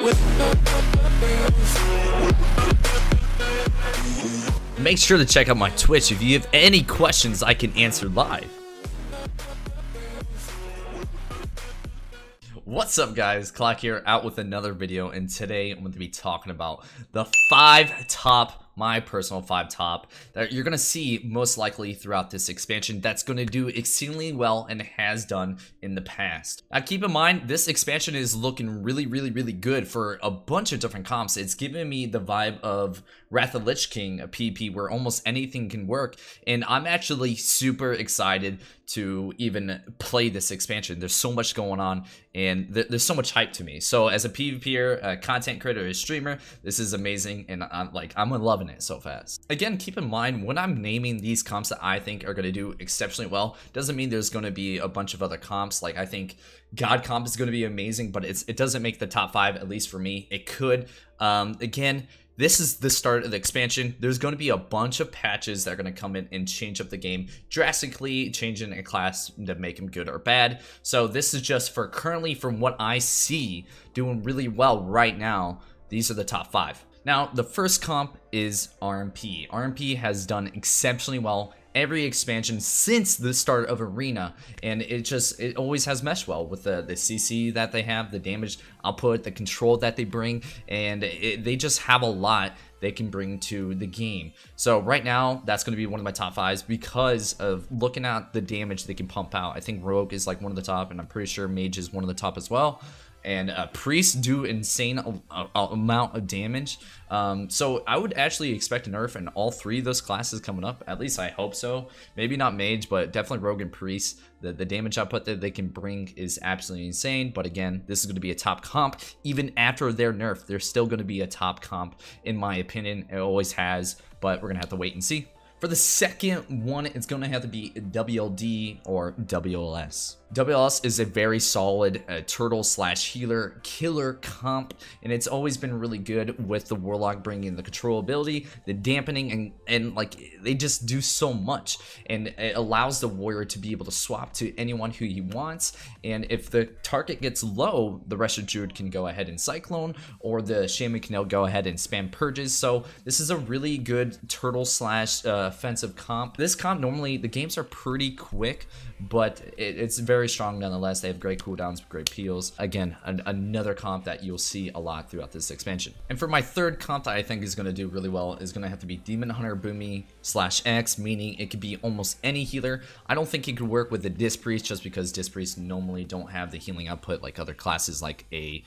Make sure to check out my Twitch if you have any questions I can answer live. What's up guys, Claak here, out with another video, and today I'm going to be talking about the my personal 5 top that you're going to see most likely throughout this expansion that's going to do exceedingly well and has done in the past. Now keep in mind, this expansion is looking really good for a bunch of different comps. It's giving me the vibe of Wrath of Lich King, a PvP where almost anything can work, and I'm actually super excited to even play this expansion. There's so much going on, and there's so much hype to me. So as a PvPer, a content creator, a streamer, this is amazing, and I'm loving it so fast. Again, keep in mind, when I'm naming these comps that I think are going to do exceptionally well, doesn't mean there's going to be a bunch of other comps. Like, I think God comp is going to be amazing, but it doesn't make the top 5, at least for me. It could. Again, this is the start of the expansion. There's going to be a bunch of patches that are going to come in and change up the game, drastically changing a class to make them good or bad. So this is just for currently, from what I see doing really well right now, these are the top 5. Now, the first comp is RMP. RMP has done exceptionally well every expansion since the start of Arena, and it always has meshed well with the CC that they have, the damage output, the control that they bring, and they just have a lot they can bring to the game. So right now, that's going to be one of my top 5s because of looking at the damage they can pump out. I think Rogue is like one of the top, and I'm pretty sure Mage is one of the top as well. And priests do insane amount of damage. So I would actually expect a nerf in all 3 of those classes coming up. At least I hope so. Maybe not Mage, but definitely Rogue and Priest. The damage output that they can bring is absolutely insane. But again, this is going to be a top comp. Even after their nerf, they're still going to be a top comp, in my opinion. It always has, but we're going to have to wait and see. For the second one, it's going to have to be WLD or WLS. WLS is a very solid turtle slash healer killer comp, and it's always been really good with the Warlock bringing the control ability, the dampening, and like they just do so much, and it allows the warrior to be able to swap to anyone who he wants. And if the target gets low, the Rested Druid can go ahead and Cyclone, or the Shaman can go ahead and spam purges. So this is a really good turtle slash offensive comp. This comp, normally the games are pretty quick, but it's very strong nonetheless. They have great cooldowns, great peels. Again, another comp that you'll see a lot throughout this expansion. And for my third comp that I think is going to do really well is going to have to be Demon Hunter Boomy / X, meaning it could be almost any healer. I don't think it could work with the Disc Priest, just because Disc Priests normally don't have the healing output like other classes like a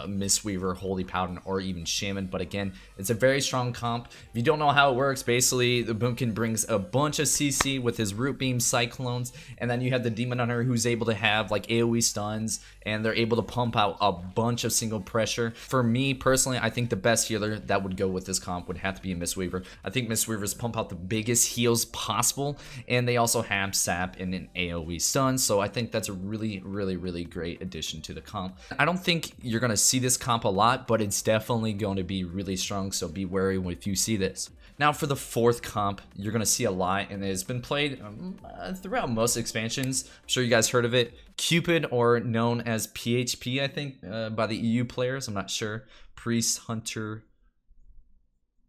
Mistweaver, Holy Paladin, or even Shaman. But again, it's a very strong comp. If you don't know how it works, basically the Boomkin brings a bunch of CC with his Root Beam Cyclones, and then you have the Demon Hunter who's able to have like AoE stuns, and they're able to pump out a bunch of single pressure. For me personally, I think the best healer that would go with this comp would have to be a Mistweaver. I think Mistweavers pump out the biggest heals possible, and they also have sap and an AoE stun, so I think that's a really great addition to the comp. I don't think you're going to see this comp a lot, but it's definitely going to be really strong, so be wary if you see this. Now for the fourth comp, you're going to see a lot, and it's been played throughout most expansions. I'm sure you guys heard of it. Cupid, or known as PHP, I think, by the EU players. I'm not sure. Priest, Hunter,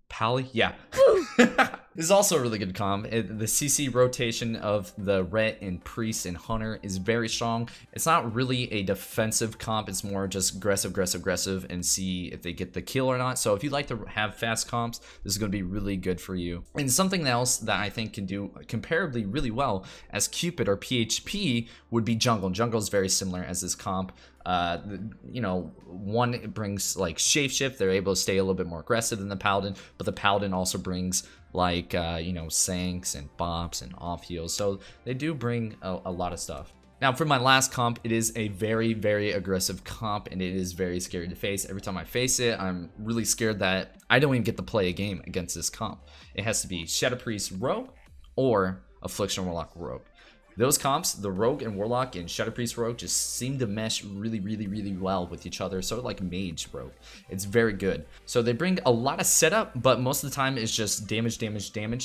Pally? Yeah. This is also a really good comp. The CC rotation of the Ret and Priest and Hunter is very strong. It's not really a defensive comp. It's more just aggressive, and see if they get the kill or not. So if you like to have fast comps, this is going to be really good for you. And something else that I think can do comparably really well as Cupid or PHP would be Jungle. Jungle is very similar as this comp. You know, one, it brings like shapeshift. They're able to stay a little bit more aggressive than the Paladin, but the Paladin also brings like you know, Sanks and Bops and off heals, so they do bring a lot of stuff. Now for my last comp, it is a very aggressive comp, and it is very scary to face. Every time I face it, I'm really scared that I don't even get to play a game against this comp. It has to be Shadow Priest Rogue or Affliction Warlock Rogue. Those comps, the Rogue and Warlock and Shadow Priest Rogue, just seem to mesh really well with each other, sort of like Mage Rogue. It's very good. So they bring a lot of setup, but most of the time it's just damage.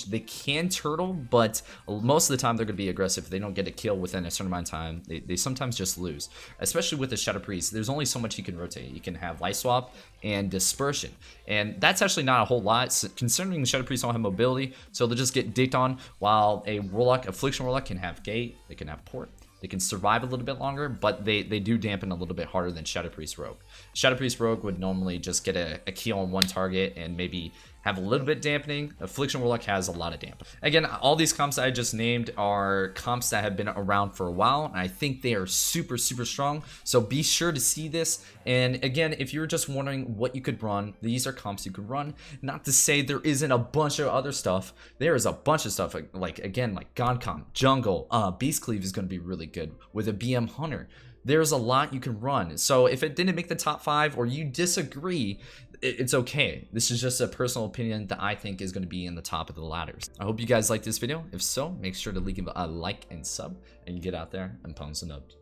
They can turtle, but most of the time they're going to be aggressive. If they don't get a kill within a certain amount of time, they sometimes just lose. Especially with the Shadow Priest, there's only so much you can rotate. You can have Life Swap and Dispersion, and that's actually not a whole lot, considering the Shadow Priests don't have mobility, so they'll just get dicked on, while a Warlock, Affliction Warlock, can have Gate, they can have Port. They can survive a little bit longer, but they do dampen a little bit harder than Shadow Priest Rogue. Shadow Priest Rogue would normally just get a kill on one target and maybe have a little bit dampening. Affliction Warlock has a lot of dampening. Again, all these comps I just named are comps that have been around for a while, and I think they are super strong, so be sure to see this. And again, if you're just wondering what you could run, these are comps you could run. Not to say there isn't a bunch of other stuff. There is a bunch of stuff, like again, like Goncom, Jungle, Beast Cleave is going to be really good with a BM Hunter. There's a lot you can run. So if it didn't make the top 5 or you disagree, it's okay. This is just a personal opinion that I think is going to be in the top of the ladders. I hope you guys liked this video. If so, make sure to leave a like and sub, and get out there and pound some nubs.